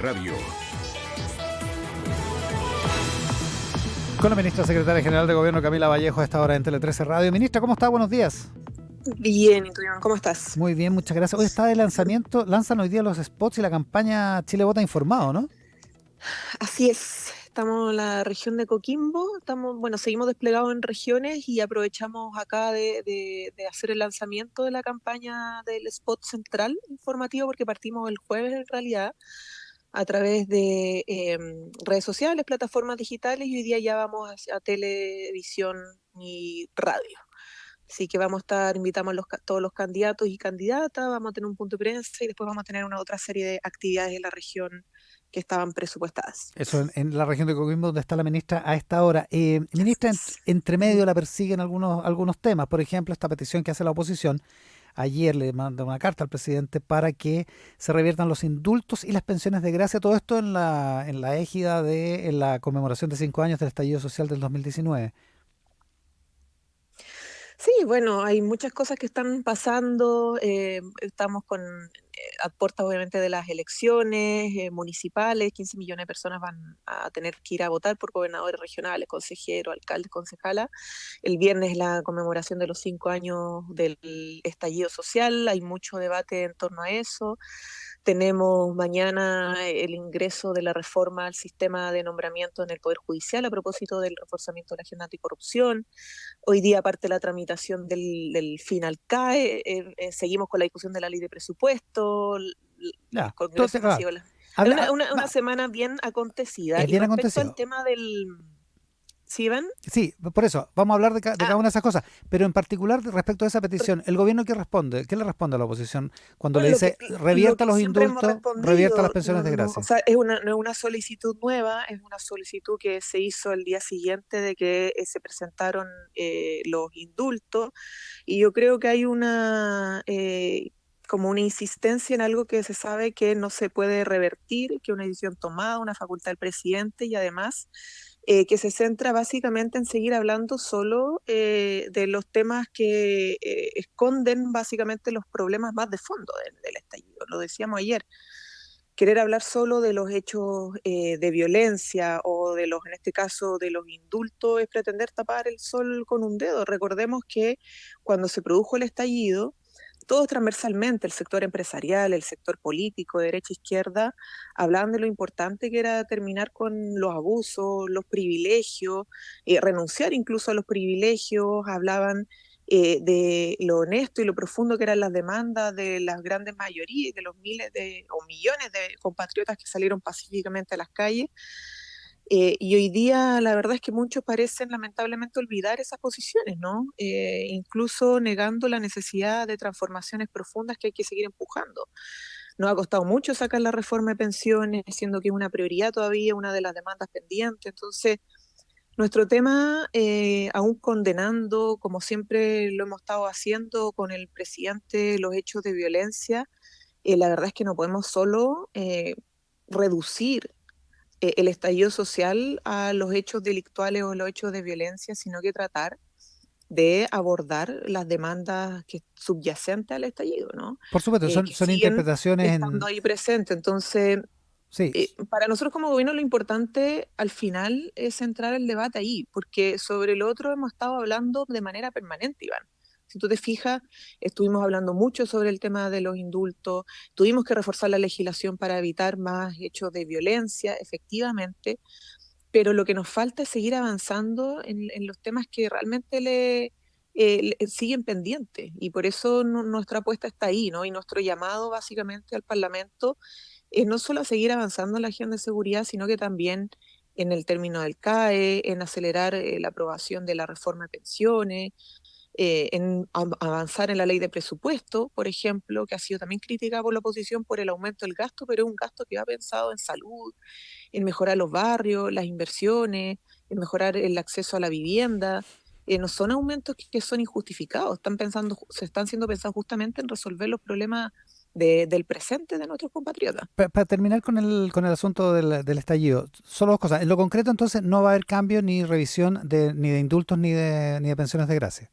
Radio. Con la ministra secretaria general de Gobierno, Camila Vallejo, a esta hora en Tele 13 Radio. Ministra, ¿cómo está? Buenos días. Bien, ¿y tú, Iván? ¿Cómo estás? Muy bien, muchas gracias. Hoy está de lanzamiento, lanzan hoy día los spots y la campaña Chile Vota Informado, ¿no? Así es, estamos en la región de Coquimbo, seguimos desplegados en regiones y aprovechamos acá de hacer el lanzamiento de la campaña del spot central informativo porque partimos el jueves en realidad a través de redes sociales, plataformas digitales y hoy día ya vamos a televisión y radio. Así que invitamos a todos los candidatos y candidatas, vamos a tener un punto de prensa y después vamos a tener una otra serie de actividades en la región que estaban presupuestadas. Eso en la región de Coquimbo, donde está la ministra a esta hora. Ministra, entre medio la persiguen algunos temas. Por ejemplo, esta petición que hace la oposición. Ayer le mandó una carta al presidente para que se reviertan los indultos y las pensiones de gracia. Todo esto en la égida de la conmemoración de 5 años del estallido social del 2019. Sí, bueno, hay muchas cosas que están pasando. Estamos a puertas obviamente de las elecciones municipales. 15 millones de personas van a tener que ir a votar por gobernadores regionales, consejeros, alcaldes, concejalas. El viernes es la conmemoración de los 5 años del estallido social. Hay mucho debate en torno a eso. Tenemos mañana el ingreso de la reforma al sistema de nombramiento en el Poder Judicial a propósito del reforzamiento de la agenda anticorrupción. Hoy día, aparte de la tramitación del final CAE, seguimos con la discusión de la ley de presupuesto. El Congreso ha sido una semana bien acontecida. Es Y bien respecto al acontecido. tema del... ¿Sí, Iván? Sí, por eso, vamos a hablar de cada una de esas cosas, pero en particular respecto a esa petición, ¿el gobierno qué responde? ¿Qué le responde a la oposición cuando le dice Lo revierta que los siempre hemos indultos, revierta las respondido, pensiones de o gracia? sea, no es una solicitud nueva, es una solicitud que se hizo el día siguiente de que se presentaron los indultos, y yo creo que hay como una insistencia en algo que se sabe que no se puede revertir, que es una decisión tomada, una facultad del presidente, y además que se centra básicamente en seguir hablando solo de los temas que esconden básicamente los problemas más de fondo del estallido. Lo decíamos ayer, querer hablar solo de los hechos de violencia o en este caso, de los indultos es pretender tapar el sol con un dedo. Recordemos que cuando se produjo el estallido, todos transversalmente, el sector empresarial, el sector político, de derecha e izquierda, hablaban de lo importante que era terminar con los abusos, los privilegios, renunciar incluso a los privilegios, hablaban de lo honesto y lo profundo que eran las demandas de las grandes mayorías, de los miles o millones de compatriotas que salieron pacíficamente a las calles. Y hoy día la verdad es que muchos parecen lamentablemente olvidar esas posiciones, ¿no? Incluso negando la necesidad de transformaciones profundas que hay que seguir empujando. Nos ha costado mucho sacar la reforma de pensiones, siendo que es una prioridad todavía, una de las demandas pendientes. Entonces, nuestro tema, aún condenando, como siempre lo hemos estado haciendo con el presidente, los hechos de violencia, la verdad es que no podemos solo reducir el estallido social a los hechos delictuales o los hechos de violencia, sino que tratar de abordar las demandas que subyacentes al estallido, ¿no? Por supuesto, Que son siguen interpretaciones estando ahí presentes. Entonces, Sí, para nosotros como gobierno lo importante al final es centrar el debate ahí, porque sobre lo otro hemos estado hablando de manera permanente, Iván. Si tú te fijas, estuvimos hablando mucho sobre el tema de los indultos, tuvimos que reforzar la legislación para evitar más hechos de violencia, efectivamente, pero lo que nos falta es seguir avanzando en los temas que realmente le siguen pendientes, y por eso nuestra apuesta está ahí, ¿no? Y nuestro llamado básicamente al Parlamento es no solo a seguir avanzando en la agenda de seguridad, sino que también en el término del CAE, en acelerar la aprobación de la reforma de pensiones, avanzar en la ley de presupuesto, por ejemplo, que ha sido también criticada por la oposición por el aumento del gasto, pero es un gasto que va pensado en salud, en mejorar los barrios, las inversiones, en mejorar el acceso a la vivienda. No son aumentos que son injustificados, se están siendo pensados justamente en resolver los problemas del presente de nuestros compatriotas. para terminar con el asunto del estallido, solo dos cosas. En lo concreto, entonces, no va a haber cambio ni revisión ni de indultos ni de pensiones de gracia.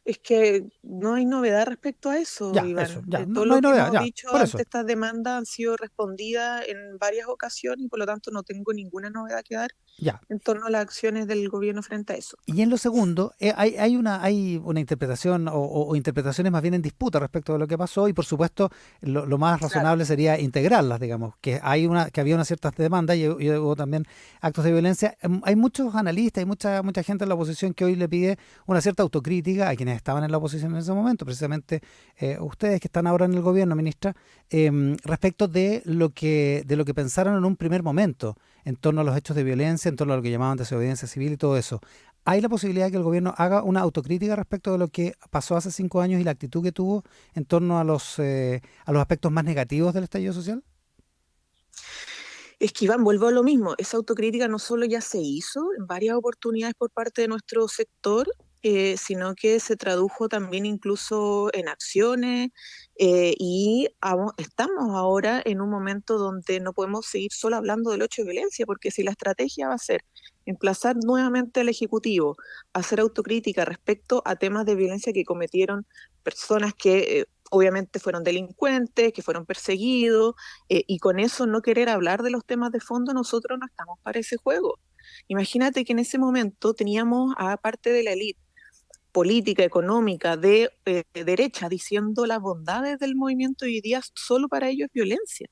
Es que no hay novedad respecto a eso, Ya, eso, Iván. ya, no, Todo no hay lo que novedad, hemos ya, dicho por ante eso. estas demandas han sido respondidas en varias ocasiones y por lo tanto no tengo ninguna novedad que dar Ya. en torno a las acciones del gobierno frente a eso. Y en lo segundo, hay una interpretación o interpretaciones más bien en disputa respecto de lo que pasó y por supuesto lo más Claro. razonable sería integrarlas, digamos, que había unas ciertas demandas y hubo también actos de violencia. Hay muchos analistas y mucha gente en la oposición que hoy le pide una cierta autocrítica a quienes estaban en la oposición en ese momento, precisamente ustedes que están ahora en el gobierno, ministra, respecto de lo que pensaron en un primer momento en torno a los hechos de violencia, en torno a lo que llamaban desobediencia civil y todo eso. ¿Hay la posibilidad de que el gobierno haga una autocrítica respecto de lo que pasó hace 5 años y la actitud que tuvo en torno a los aspectos más negativos del estallido social? Es que Iván, vuelvo a lo mismo, esa autocrítica no solo ya se hizo en varias oportunidades por parte de nuestro sector, sino que se tradujo también incluso en acciones estamos ahora en un momento donde no podemos seguir solo hablando del hecho de violencia, porque si la estrategia va a ser emplazar nuevamente al Ejecutivo a hacer autocrítica respecto a temas de violencia que cometieron personas que obviamente fueron delincuentes, que fueron perseguidos, y con eso no querer hablar de los temas de fondo, nosotros no estamos para ese juego. Imagínate que en ese momento teníamos a parte de la élite política, económica, de derecha, diciendo las bondades del movimiento y hoy día solo para ellos es violencia.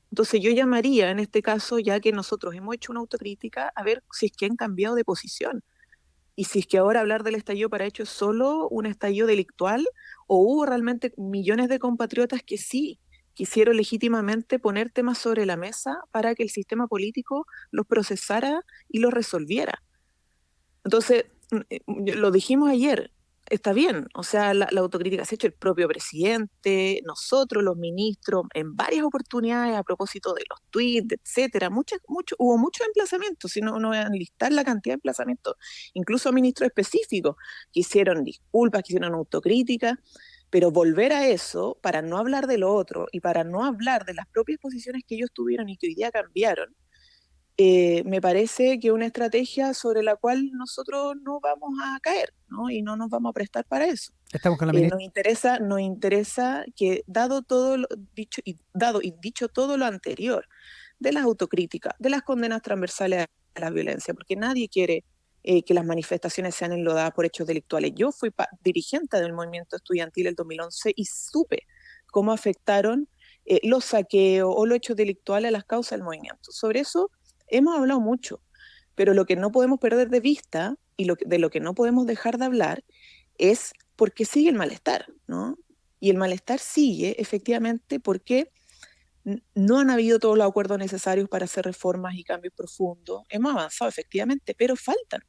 Entonces yo llamaría en este caso, ya que nosotros hemos hecho una autocrítica, a ver si es que han cambiado de posición. Y si es que ahora hablar del estallido para hechos es solo un estallido delictual o hubo realmente millones de compatriotas que sí quisieron legítimamente poner temas sobre la mesa para que el sistema político los procesara y los resolviera. Entonces, lo dijimos ayer, está bien, o sea, la autocrítica se ha hecho el propio presidente, nosotros, los ministros, en varias oportunidades a propósito de los tweets, etcétera, hubo muchos emplazamientos, si no, no voy a enlistar la cantidad de emplazamientos, incluso a ministros específicos que hicieron disculpas, que hicieron autocrítica, pero volver a eso para no hablar de lo otro y para no hablar de las propias posiciones que ellos tuvieron y que hoy día cambiaron, me parece que una estrategia sobre la cual nosotros no vamos a caer, ¿no? Y no nos vamos a prestar para eso. Estamos con la ministra. Nos interesa que dado todo lo dicho todo lo anterior, de las autocríticas, de las condenas transversales a la violencia, porque nadie quiere que las manifestaciones sean enlodadas por hechos delictuales. Yo fui dirigente del movimiento estudiantil el 2011 y supe cómo afectaron los saqueos o los hechos delictuales a las causas del movimiento. Sobre eso hemos hablado mucho, pero lo que no podemos perder de vista y de lo que no podemos dejar de hablar es por qué sigue el malestar, ¿no? Y el malestar sigue efectivamente porque no han habido todos los acuerdos necesarios para hacer reformas y cambios profundos. Hemos avanzado efectivamente, pero faltan.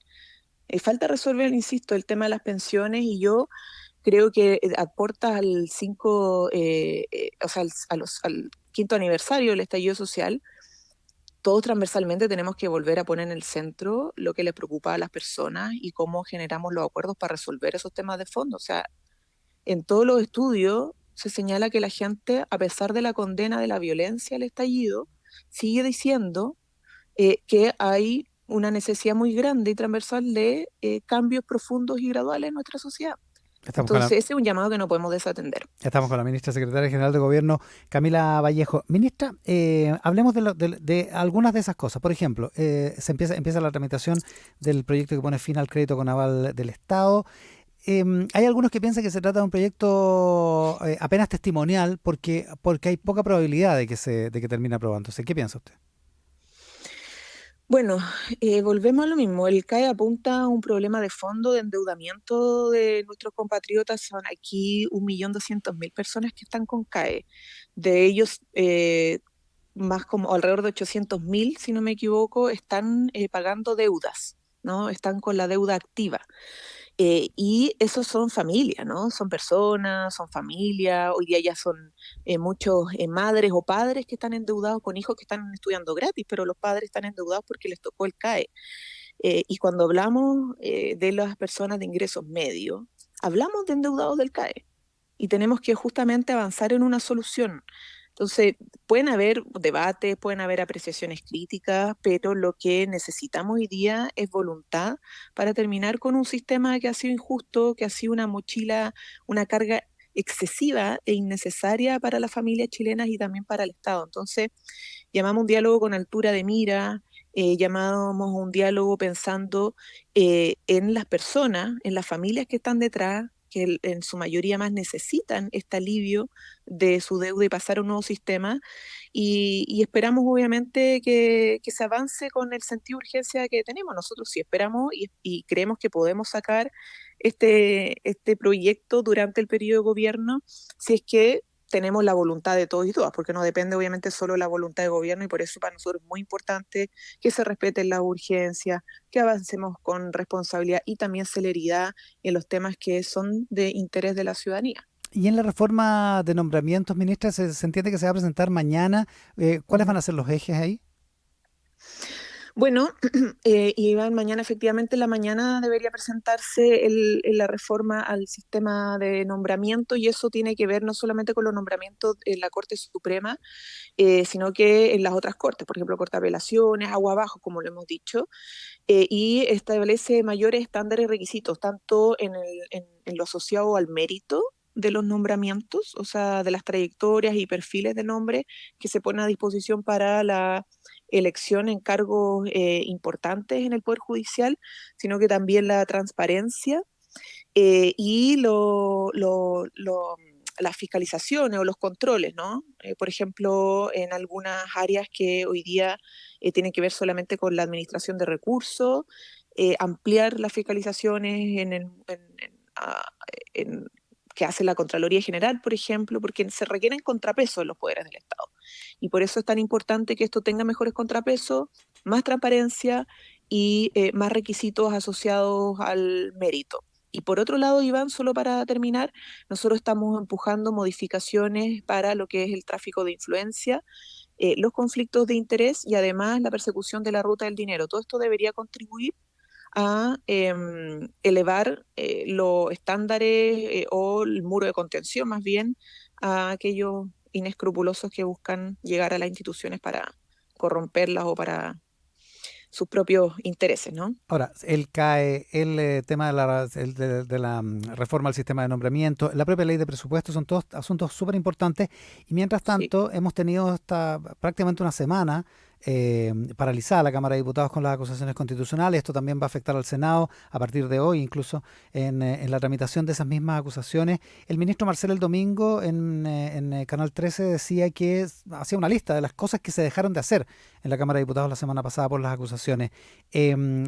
Falta resolver, insisto, el tema de las pensiones y yo creo que aporta al o sea, al quinto aniversario del estallido social, todos transversalmente tenemos que volver a poner en el centro lo que les preocupa a las personas y cómo generamos los acuerdos para resolver esos temas de fondo. O sea, en todos los estudios se señala que la gente, a pesar de la condena de la violencia al estallido, sigue diciendo que hay una necesidad muy grande y transversal de cambios profundos y graduales en nuestra sociedad. Estamos con la, Entonces, ese es un llamado que no podemos desatender. estamos con la ministra secretaria general de Gobierno, Camila Vallejo. Ministra, hablemos de algunas de esas cosas. Por ejemplo, empieza la tramitación del proyecto que pone fin al crédito con aval del Estado. Hay algunos que piensan que se trata de un proyecto apenas testimonial porque hay poca probabilidad de que termine aprobándose. ¿Qué piensa usted? Bueno, volvemos a lo mismo. El CAE apunta a un problema de fondo de endeudamiento de nuestros compatriotas. Son aquí 1.200.000 personas que están con CAE. De ellos, más como alrededor de 800.000, si no me equivoco, están pagando deudas, ¿no? Están con la deuda activa. Y esos son familias, ¿no? Son personas, son familias, hoy día ya son muchos madres o padres que están endeudados con hijos que están estudiando gratis, pero los padres están endeudados porque les tocó el CAE. Y cuando hablamos de las personas de ingresos medios, hablamos de endeudados del CAE y tenemos que justamente avanzar en una solución. Entonces, pueden haber debates, pueden haber apreciaciones críticas, pero lo que necesitamos hoy día es voluntad para terminar con un sistema que ha sido injusto, que ha sido una mochila, una carga excesiva e innecesaria para las familias chilenas y también para el Estado. Entonces, llamamos un diálogo con altura de mira, llamamos un diálogo pensando en las personas, en las familias que están detrás, que en su mayoría más necesitan este alivio de su deuda y pasar a un nuevo sistema. Y esperamos obviamente que se avance con el sentido de urgencia que tenemos. Nosotros sí esperamos y creemos que podemos sacar este proyecto durante el periodo de gobierno si es que tenemos la voluntad de todos y todas, porque no depende obviamente solo de la voluntad de gobierno y por eso para nosotros es muy importante que se respeten las urgencias, que avancemos con responsabilidad y también celeridad en los temas que son de interés de la ciudadanía. Y en la reforma de nombramientos, ministra, se entiende que se va a presentar mañana. ¿Cuáles van Ujú. a ser los ejes ahí? Bueno, Iván, mañana efectivamente en la mañana debería presentarse la reforma al sistema de nombramiento y eso tiene que ver no solamente con los nombramientos en la Corte Suprema, sino que en las otras cortes, por ejemplo, Corte de Apelaciones, Agua Abajo, como lo hemos dicho, y establece mayores estándares y requisitos, tanto en lo asociado al mérito de los nombramientos, o sea, de las trayectorias y perfiles de nombre que se ponen a disposición para la elección en cargos importantes en el Poder Judicial, sino que también la transparencia y las fiscalizaciones o los controles, ¿no? Por ejemplo, en algunas áreas que hoy día tienen que ver solamente con la administración de recursos, ampliar las fiscalizaciones en- que hace la Contraloría General, por ejemplo, porque se requieren contrapesos en los poderes del Estado. Y por eso es tan importante que esto tenga mejores contrapesos, más transparencia y más requisitos asociados al mérito. Y por otro lado, Iván, solo para terminar, nosotros estamos empujando modificaciones para lo que es el tráfico de influencia, los conflictos de interés y además la persecución de la ruta del dinero. Todo esto debería contribuir a elevar los estándares o el muro de contención más bien a aquellos inescrupulosos que buscan llegar a las instituciones para corromperlas o para sus propios intereses, ¿no? Ahora, el CAE, el tema de la reforma al sistema de nombramiento, la propia ley de presupuesto son todos asuntos súper importantes y mientras Sí. tanto hemos tenido prácticamente una semana paralizada la Cámara de Diputados con las acusaciones constitucionales. Esto también va a afectar al Senado a partir de hoy, incluso en la tramitación de esas mismas acusaciones. El ministro Marcel el domingo en Canal 13 decía que hacía una lista de las cosas que se dejaron de hacer en la Cámara de Diputados la semana pasada por las acusaciones.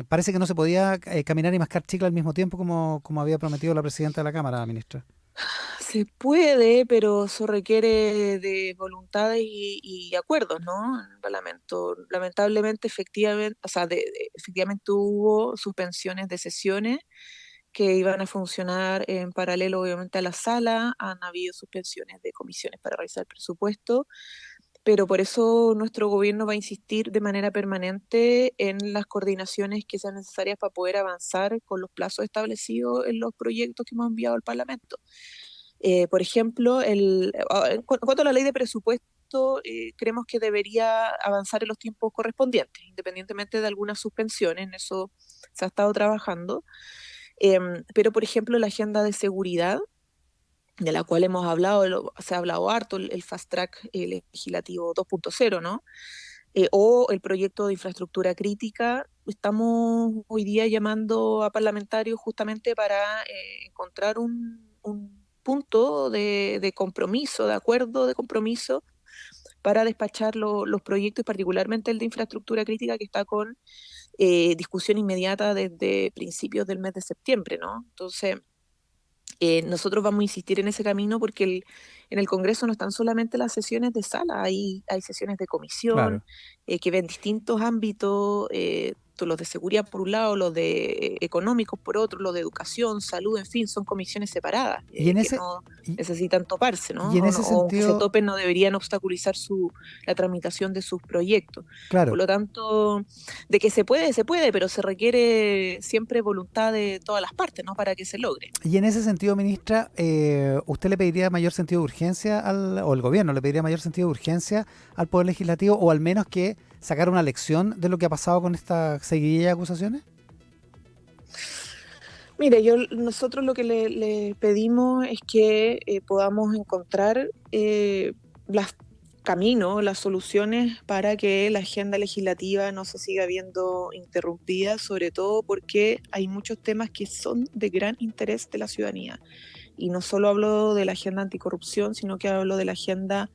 Parece que no se podía caminar y mascar chicle al mismo tiempo como había prometido la presidenta de la Cámara, ministra. Se puede, pero eso requiere de voluntades y acuerdos, ¿no? En el Parlamento. Lamentablemente, efectivamente, o sea, efectivamente hubo suspensiones de sesiones que iban a funcionar en paralelo, obviamente, a la sala. Han habido suspensiones de comisiones para revisar el presupuesto, pero por eso nuestro gobierno va a insistir de manera permanente en las coordinaciones que sean necesarias para poder avanzar con los plazos establecidos en los proyectos que hemos enviado al Parlamento. Por ejemplo, en cuanto a la ley de presupuesto, creemos que debería avanzar en los tiempos correspondientes, independientemente de algunas suspensiones, en eso se ha estado trabajando. Pero, por ejemplo, la agenda de seguridad, de la cual hemos hablado, se ha hablado harto, el Fast Track legislativo 2.0, ¿no? O el proyecto de infraestructura crítica, estamos hoy día llamando a parlamentarios justamente para encontrar un punto de compromiso, de acuerdo de compromiso, para despachar los proyectos, y particularmente el de infraestructura crítica, que está con discusión inmediata desde principios del mes de septiembre, ¿no? Entonces, nosotros vamos a insistir en ese camino porque en el Congreso no están solamente las sesiones de sala, hay sesiones de comisión Claro. que ven distintos ámbitos. proyectos, los de seguridad por un lado, los de económicos por otro, los de educación, salud, en fin, son comisiones separadas Y en que ese, no y, necesitan toparse, ¿no? y en ese O que se sentido, topen no deberían obstaculizar la tramitación de sus proyectos. Por claro. lo tanto, de que se puede, pero se requiere siempre voluntad de todas las partes, ¿no? Para que se logre. Y en ese sentido, ministra, ¿usted le pediría mayor sentido de urgencia o el gobierno le pediría mayor sentido de urgencia al Poder Legislativo, o al menos que sacar una lección de lo que ha pasado con esta seguidilla de acusaciones? Mire, nosotros lo que le pedimos es que podamos encontrar las caminos, las soluciones para que la agenda legislativa no se siga viendo interrumpida, sobre todo porque hay muchos temas que son de gran interés de la ciudadanía. Y no solo hablo de la agenda anticorrupción, sino que hablo de la agenda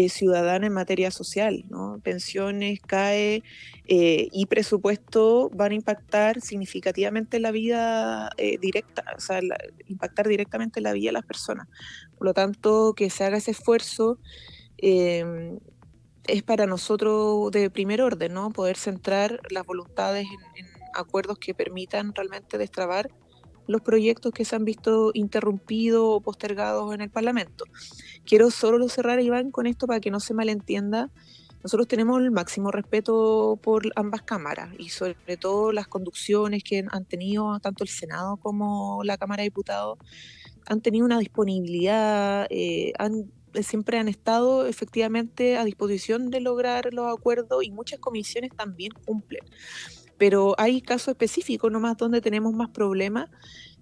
ciudadana en materia social, ¿no? Pensiones, CAE y presupuesto van a impactar significativamente la vida directa, o sea, impactar directamente la vida de las personas. Por lo tanto, que se haga ese esfuerzo eh, es para nosotros de primer orden, ¿no? Poder centrar las voluntades en acuerdos que permitan realmente destrabar los proyectos que se han visto interrumpidos o postergados en el Parlamento. Quiero solo cerrar, Iván, con esto para que no se malentienda. Nosotros tenemos el máximo respeto por ambas cámaras y sobre todo las conducciones que han tenido tanto el Senado como la Cámara de Diputados, han tenido una disponibilidad, siempre han estado efectivamente a disposición de lograr los acuerdos y muchas comisiones también cumplen. Pero hay casos específicos nomás donde tenemos más problemas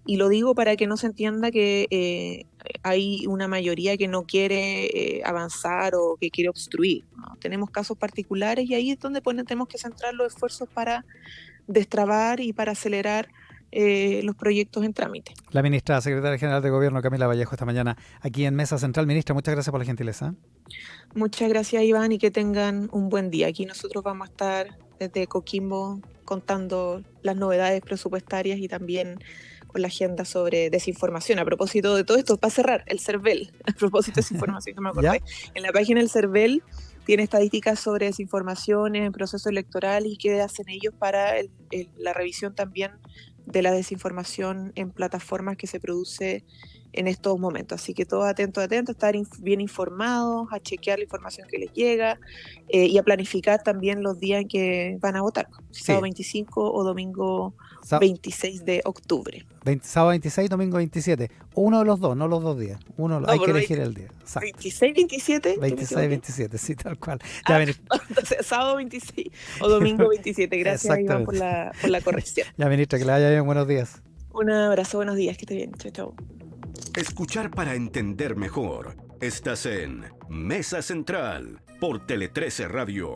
y lo digo para que no se entienda que hay una mayoría que no quiere avanzar o que quiere obstruir, ¿no? Tenemos casos particulares y ahí es donde tenemos que centrar los esfuerzos para destrabar y para acelerar los proyectos en trámite. La ministra secretaria general de Gobierno, Camila Vallejo, esta mañana aquí en Mesa Central. Ministra, muchas gracias por la gentileza. Muchas gracias, Iván, y que tengan un buen día. Aquí nosotros vamos a estar desde Coquimbo contando las novedades presupuestarias y también con la agenda sobre desinformación. A propósito de todo esto, para cerrar, el CERVEL, a propósito de desinformación, que me acordé. En la página del CERVEL tiene estadísticas sobre desinformación en el proceso electoral y qué hacen ellos para la revisión también de la desinformación en plataformas que se produce en estos momentos. Así que todos atentos, estar bien informados, a chequear la información que les llega y a planificar también los días en que van a votar, sábado 25 o domingo 26 de octubre. Sábado 26, domingo 27. Uno de los dos, no los 2 días. Hay que elegir el día. Exacto. 26, 27. 26, 27, sí, tal cual. Entonces, sábado 26 o domingo 27. Gracias, Iván, por la corrección. Ya, ministra, que le vaya bien. Buenos días. Un abrazo, buenos días, que esté bien. Chao, chao. Escuchar para entender mejor. Estás en Mesa Central por Tele 13 Radio.